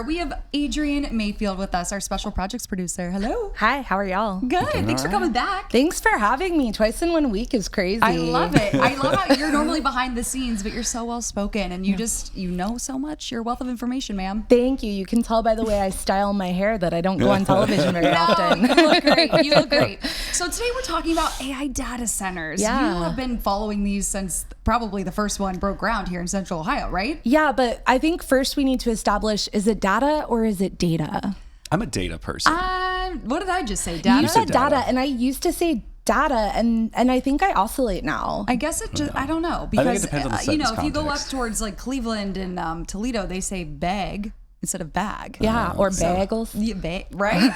We have Adrienne Mayfield with us, our special projects producer. Hello. Hi, how are y'all? Good. Thanks for coming back. Thanks for having me. Twice in 1 week is crazy. I love it. I love how you're normally behind the scenes, but you're so well spoken and you know so much. You're a wealth of information, ma'am. Thank you. You can tell by the way I style my hair that I don't go on television very often. You look great. You look great. So today we're talking about AI data centers. Yeah. You have been following these since probably the first one broke ground here in Central Ohio, right? Yeah, but I think first we need to establish, is it data or is it data? I'm a data person. What did I just say? Data? You said data, and I used to say data, and I think I oscillate now. I guess it just, I don't know. I think Because, it depends on the sentence if you go up context. towards like Cleveland and Toledo, they say bag instead of bag. Yeah, or bagels. Yeah, right?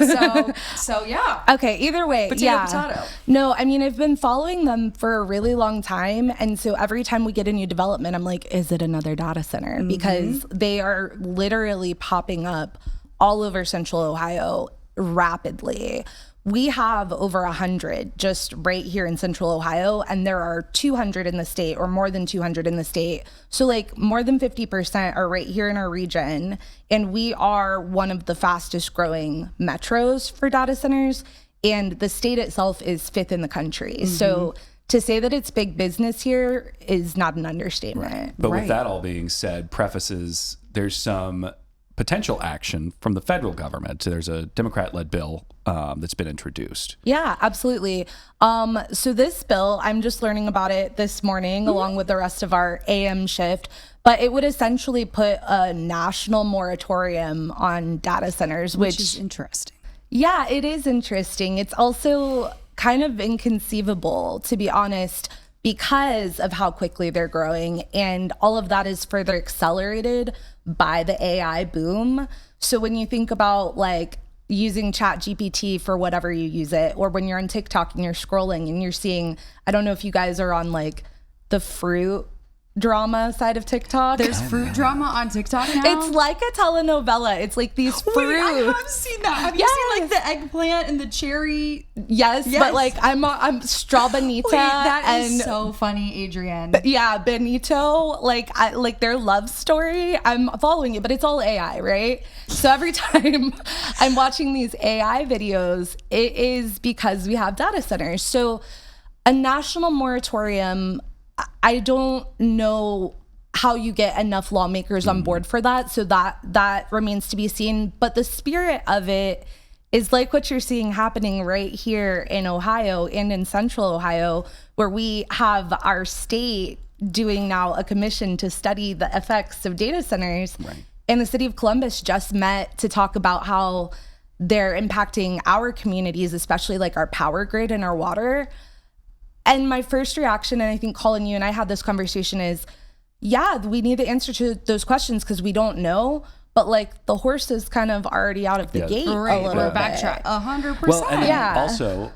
So yeah. Okay, either way, Potato. No, I mean, I've been following them for a really long time. And so every time we get a new development, I'm like, is it another data center? Because they are literally popping up all over Central Ohio rapidly. We have over 100 just right here in Central Ohio, and there are 200 in the state, or more than 200 in the state. So like more than 50% are right here in our region. And we are one of the fastest growing metros for data centers. And the state itself is 5th in the country. So to say that it's big business here is not an understatement. But with that all being said, prefaces, there's some potential action from the federal government. There's a Democrat-led bill that's been introduced. Yeah, absolutely. So this bill, I'm just learning about it this morning along with the rest of our AM shift, but it would essentially put a national moratorium on data centers, Which is interesting. Yeah, it is interesting. It's also kind of inconceivable, to be honest, because of how quickly they're growing. And all of that is further accelerated by the AI boom. So when you think about like using ChatGPT for whatever you use it, or when you're on TikTok and you're scrolling and you're seeing, I don't know if you guys are on like the fruit drama side of TikTok. There's fruit drama on TikTok now? It's like a telenovela. It's like these fruits. Wait, I have seen that. Have you seen like the eggplant and the cherry? Yes, but like I'm Straw Bonita. Wait, that is and so funny, Adrienne. yeah, Benito, like their love story. I'm following it, but it's all AI, right? So every time I'm watching these AI videos, it is because we have data centers. So a national moratorium, I don't know how you get enough lawmakers on board for that. So that remains to be seen. But the spirit of it is like what you're seeing happening right here in Ohio and in Central Ohio, where we have our state doing now a commission to study the effects of data centers. Right. And the city of Columbus just met to talk about how they're impacting our communities, especially like our power grid and our water. And my first reaction, and I think Colin, you and I had this conversation, is, yeah, we need the answer to those questions because we don't know. But like the horse is kind of already out of the gate a little bit. Backtrack 100%. Well, and Yeah. also,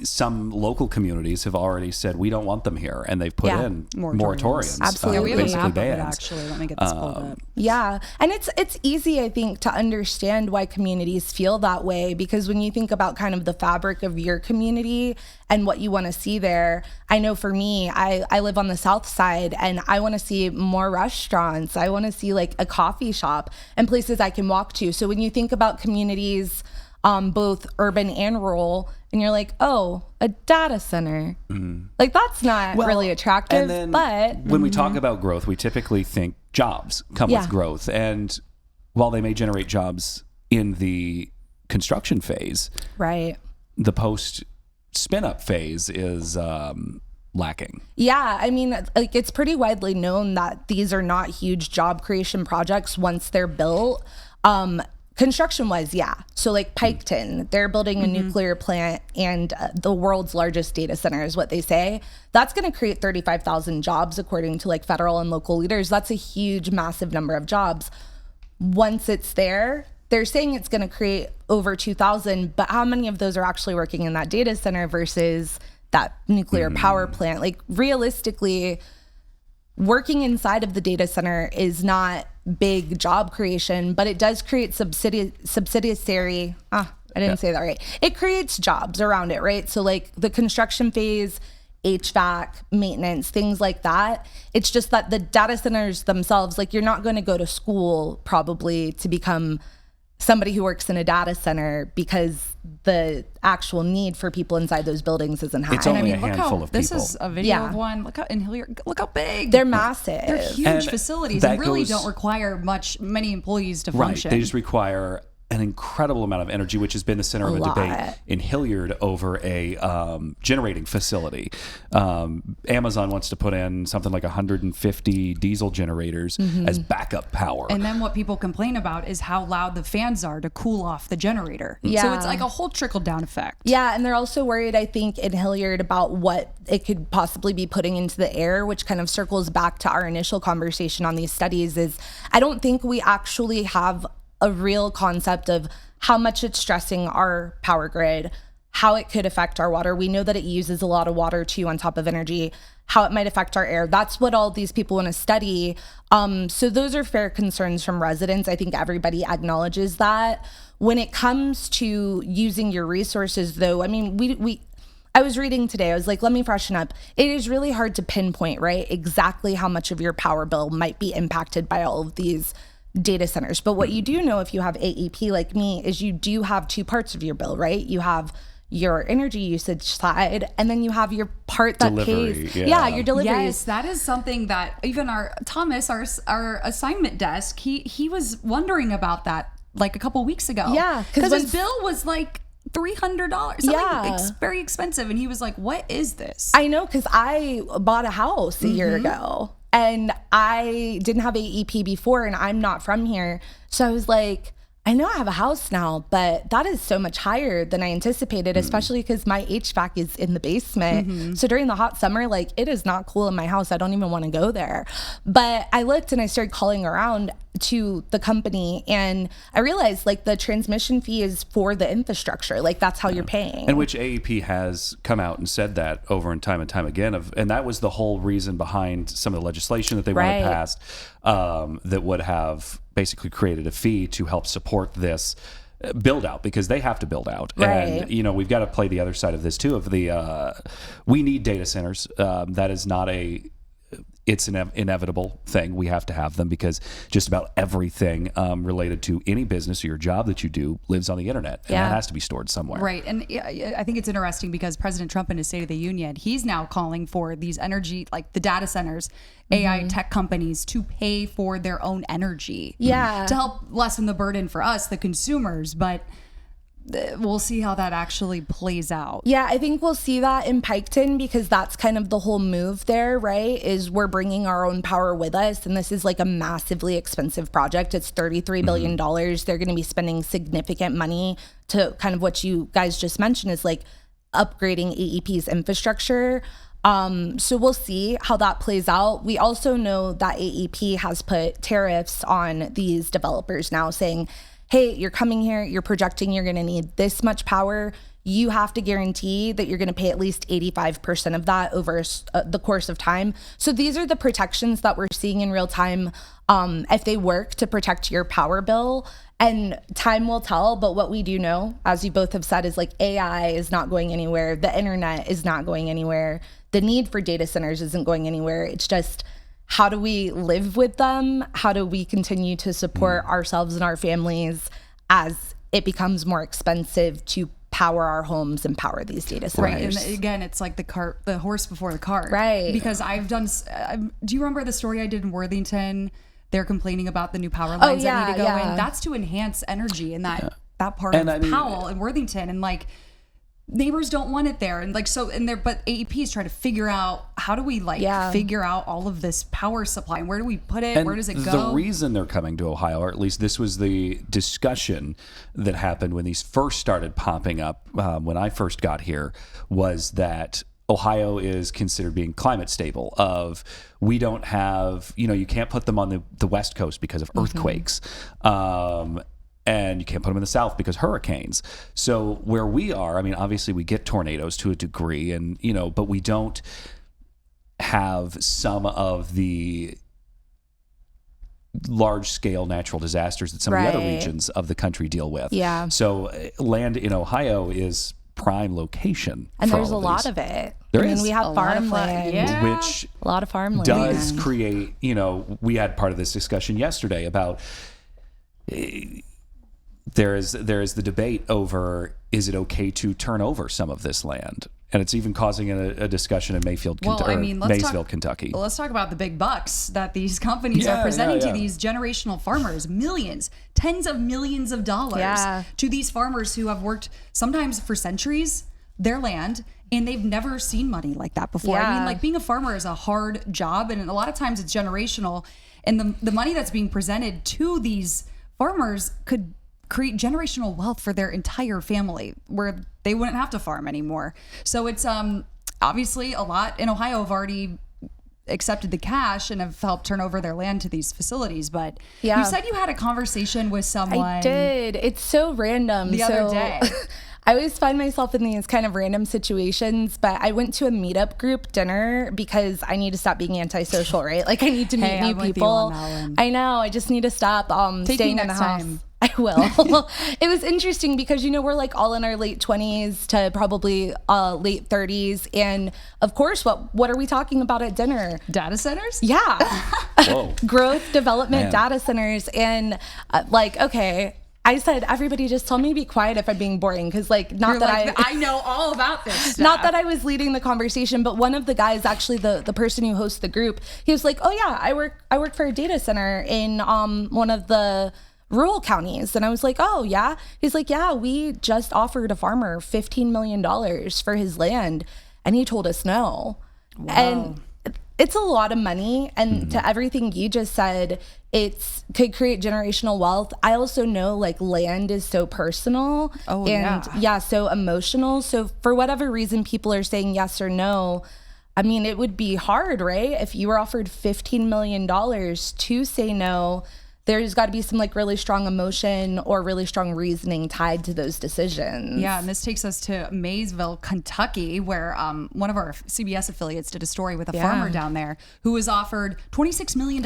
some local communities have already said we don't want them here, and they've put in moratoriums. Absolutely. Yeah, we have a basically map of it, bans. actually. Let me get this pulled up. Yeah. And it's easy, I think, to understand why communities feel that way, because when you think about kind of the fabric of your community and what you want to see there, I know for me, I live on the south side and I want to see more restaurants. I want to see like a coffee shop and places I can walk to. So when you think about communities, both urban and rural, and you're like, oh, a data center. Like that's not really attractive, And then but when we talk about growth, we typically think jobs come with growth. And while they may generate jobs in the construction phase, right. the post spin-up phase is lacking. Yeah, I mean, like it's pretty widely known that these are not huge job creation projects once they're built. Construction wise, yeah. So like Piketon, they're building a nuclear plant and the world's largest data center is what they say. That's going to create 35,000 jobs according to like federal and local leaders. That's a huge, massive number of jobs. Once it's there, they're saying it's going to create over 2,000, but how many of those are actually working in that data center versus that nuclear power plant? Like realistically, working inside of the data center is not big job creation, but it does create subsidiary. I didn't say that right. It creates jobs around it, right? So like the construction phase HVAC, maintenance, things like that. It's just that the data centers themselves, like you're not going to go to school probably to become somebody who works in a data center because the actual need for people inside those buildings isn't high. It's only a look handful how, of people. This is a video of one. Look how in Hilliard, look how big. They're massive. They're huge And facilities that and really goes- don't require many employees to Right. function. They just require an incredible amount of energy, which has been the center of a debate in Hilliard over a generating facility. Amazon wants to put in something like 150 diesel generators as backup power. And then what people complain about is how loud the fans are to cool off the generator. So Yeah. it's like a whole trickle down effect. Yeah, and they're also worried, I think, in Hilliard about what it could possibly be putting into the air, which kind of circles back to our initial conversation on these studies. Is I don't think we actually have a real concept of how much it's stressing our power grid, how it could affect our water. We know that it uses a lot of water too on top of energy, how it might affect our air. That's what all these people want to study. So those are fair concerns from residents. I think everybody acknowledges that. When it comes to using your resources, though, I mean, I was reading today, I was like, let me freshen up. It is really hard to pinpoint, right, exactly how much of your power bill might be impacted by all of these data centers. But what you do know if you have AEP like me is you do have two parts of your bill, right? You have your energy usage side, and then you have your part that Delivery, pays. yeah. Your deliveries. Yes, that is something that even our Thomas, our assignment desk, he was wondering about that like a couple weeks ago. Yeah, because his bill was like $300. Yeah. Very expensive, and he was like, "What is this?" I know, because I bought a house a year ago. And I didn't have AEP before, and I'm not from here. So I was like, I know I have a house now, but that is so much higher than I anticipated, especially because my HVAC is in the basement. So during the hot summer, like it is not cool in my house. I don't even want to go there. But I looked and I started calling around to the company, and I realized like the transmission fee is for the infrastructure. Like that's how you're paying. And which AEP has come out and said that over and time again. And that was the whole reason behind some of the legislation that they wanted passed that would have basically created a fee to help support this build out, because they have to build out. And, you know, we've got to play the other side of this too, of the, we need data centers. That is not it's an inevitable thing. We have to have them because just about everything related to any business or your job that you do lives on the internet, and that has to be stored somewhere. Right. And I think it's interesting because President Trump in his State of the Union, he's now calling for these energy, like the data centers, AI tech companies to pay for their own energy. Yeah. To help lessen the burden for us, the consumers. But we'll see how that actually plays out. Yeah, I think we'll see that in Piketon because that's kind of the whole move there, right? Is we're bringing our own power with us. And this is like a massively expensive project. It's $33 billion. They're going to be spending significant money to kind of what you guys just mentioned is like upgrading AEP's infrastructure. So we'll see how that plays out. We also know that AEP has put tariffs on these developers now saying, hey, you're coming here, you're projecting you're going to need this much power. You have to guarantee that you're going to pay at least 85% of that over the course of time. So these are the protections that we're seeing in real time if they work to protect your power bill. And time will tell. But what we do know, as you both have said, is like AI is not going anywhere. The internet is not going anywhere. The need for data centers isn't going anywhere. It's just, how do we live with them? How do we continue to support ourselves and our families as it becomes more expensive to power our homes and power these data centers? Right. And again, it's like the horse before the cart. Right. Because I've done, do you remember the story I did in Worthington? They're complaining about the new power lines that need to go in. That's to enhance energy in that part of Powell and Worthington. And like, neighbors don't want it there, and like so, and there. But AEP is trying to figure out how do we figure out all of this power supply and where do we put it? And where does it go? The reason they're coming to Ohio, or at least this was the discussion that happened when these first started popping up when I first got here, was that Ohio is considered being climate stable. Of we don't have, you can't put them on the West Coast because of earthquakes. And you can't put them in the South because hurricanes. So where we are, I mean, obviously we get tornadoes to a degree, and but we don't have some of the large-scale natural disasters that some of the other regions of the country deal with. Yeah. So land in Ohio is prime location. And there's a lot of it. There is. We have farmland, which a lot of farmland does create, we had part of this discussion yesterday about there is the debate over, is it okay to turn over some of this land? And it's even causing a discussion in Maysville, Kentucky. Let's talk about the big bucks that these companies are presenting to these generational farmers. Millions, tens of millions of dollars to these farmers who have worked sometimes for centuries, their land, and they've never seen money like that before. I mean, like, being a farmer is a hard job, and a lot of times it's generational. And the money that's being presented to these farmers could create generational wealth for their entire family, where they wouldn't have to farm anymore. So it's obviously a lot in Ohio have already accepted the cash and have helped turn over their land to these facilities. But you said you had a conversation with someone. I did. It's so random. The other day. I always find myself in these kind of random situations, but I went to a meetup group dinner because I need to stop being antisocial, right? Like, I need to meet new people. I know. I just need to stop staying in the house. Time. I will. It was interesting because, we're like all in our late 20s to probably late 30s. And of course, what are we talking about at dinner? Data centers? Yeah. Whoa. Growth, development, data centers. And okay. I said, everybody just tell me to be quiet if I'm being boring. Cause I know all about this stuff. Not that I was leading the conversation, but one of the guys, actually the person who hosts the group, he was like, oh yeah, I work for a data center in one of the rural counties. And I was like, oh yeah. He's like, yeah, we just offered a farmer $15 million for his land. And he told us no. Wow. And it's a lot of money. And to everything you just said, could create generational wealth. I also know land is so personal so emotional. So for whatever reason, people are saying yes or no. I mean, it would be hard, right? If you were offered $15 million to say no, there's got to be some really strong emotion or really strong reasoning tied to those decisions. Yeah, and this takes us to Maysville, Kentucky, where one of our CBS affiliates did a story with a farmer down there who was offered $26 million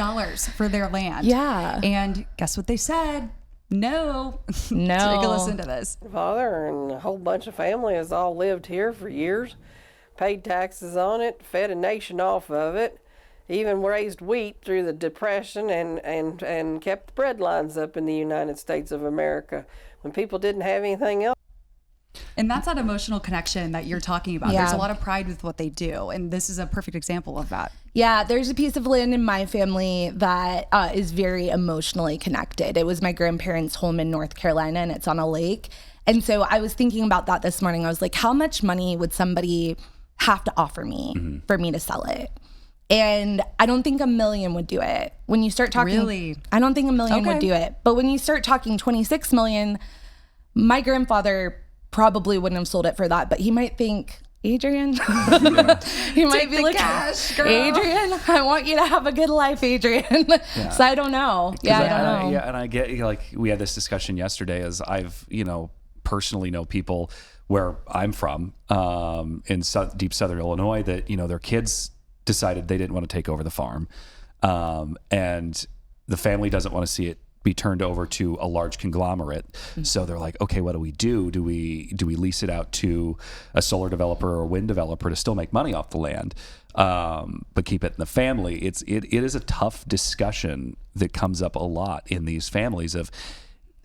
for their land. Yeah. And guess what they said? No. No. Take a listen to this. Father and a whole bunch of family has all lived here for years, paid taxes on it, fed a nation off of it, even raised wheat through the Depression and kept the bread lines up in the United States of America when people didn't have anything else. And that's that emotional connection that you're talking about. There's a lot of pride with what they do. And this is a perfect example of that. Yeah, there's a piece of land in my family that is very emotionally connected. It was my grandparents' home in North Carolina, and it's on a lake. And so I was thinking about that this morning. I was like, how much money would somebody have to offer me for me to sell it? And I don't think $1 million would do it. When you start talking, really? I don't think $1 million would do it. But when you start talking $26 million, my grandfather probably wouldn't have sold it for that. But he might think, Adrian, he might be like, cash, girl. Adrian, I want you to have a good life, Adrian. So I don't know. I don't know. And I get we had this discussion yesterday, as I've personally know people where I'm from in deep southern Illinois that their kids decided they didn't want to take over the farm, and the family doesn't want to see it be turned over to a large conglomerate. So they're like, okay, what do we do? Do we lease it out to a solar developer or a wind developer to still make money off the land, but keep it in the family? It is a tough discussion that comes up a lot in these families of,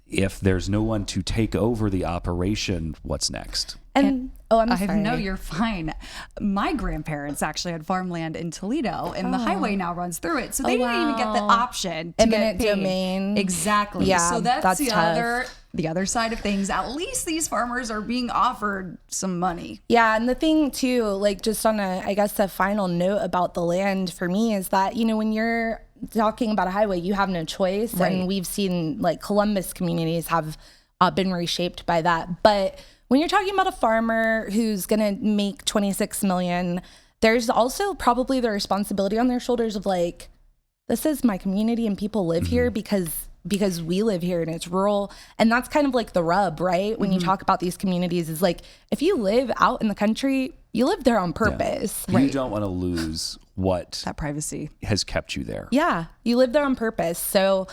if there's no one to take over the operation, what's next? And I'm sorry. No, you're fine. My grandparents actually had farmland in Toledo, and the highway now runs through it. So they didn't even get the option to get paid. Domain. Exactly. Yeah, so that's tough. the other side of things. At least these farmers are being offered some money. Yeah, and the thing too, just on a final note about the land for me is that, when you're talking about a highway, you have no choice. Right. And we've seen Columbus communities have been reshaped by that. But when you're talking about a farmer who's going to make $26 million, there's also probably the responsibility on their shoulders of this is my community and people live here because we live here and it's rural. And that's kind of the rub, right? When you talk about these communities is if you live out in the country, you live there on purpose. Yeah. Right? You don't want to lose what that privacy has kept you there. Yeah, you live there on purpose. So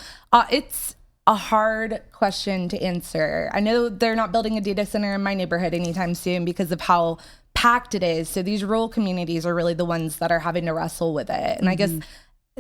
a hard question to answer. I know they're not building a data center in my neighborhood anytime soon because of how packed it is. So these rural communities are really the ones that are having to wrestle with it. And I guess,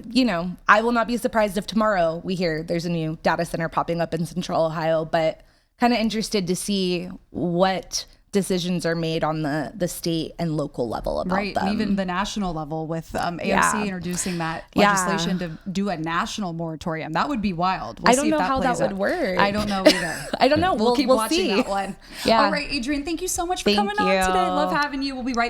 you know, I will not be surprised if tomorrow we hear there's a new data center popping up in Central Ohio, but kind of interested to see what decisions are made on the state and local level about them. And even the national level with AOC introducing that legislation to do a national moratorium. That would be wild. I don't know how that would work. I don't know either. I don't know. We'll keep watching see. that one. Yeah. All right, Adrienne, thank you so much for coming on today. Love having you. We'll be right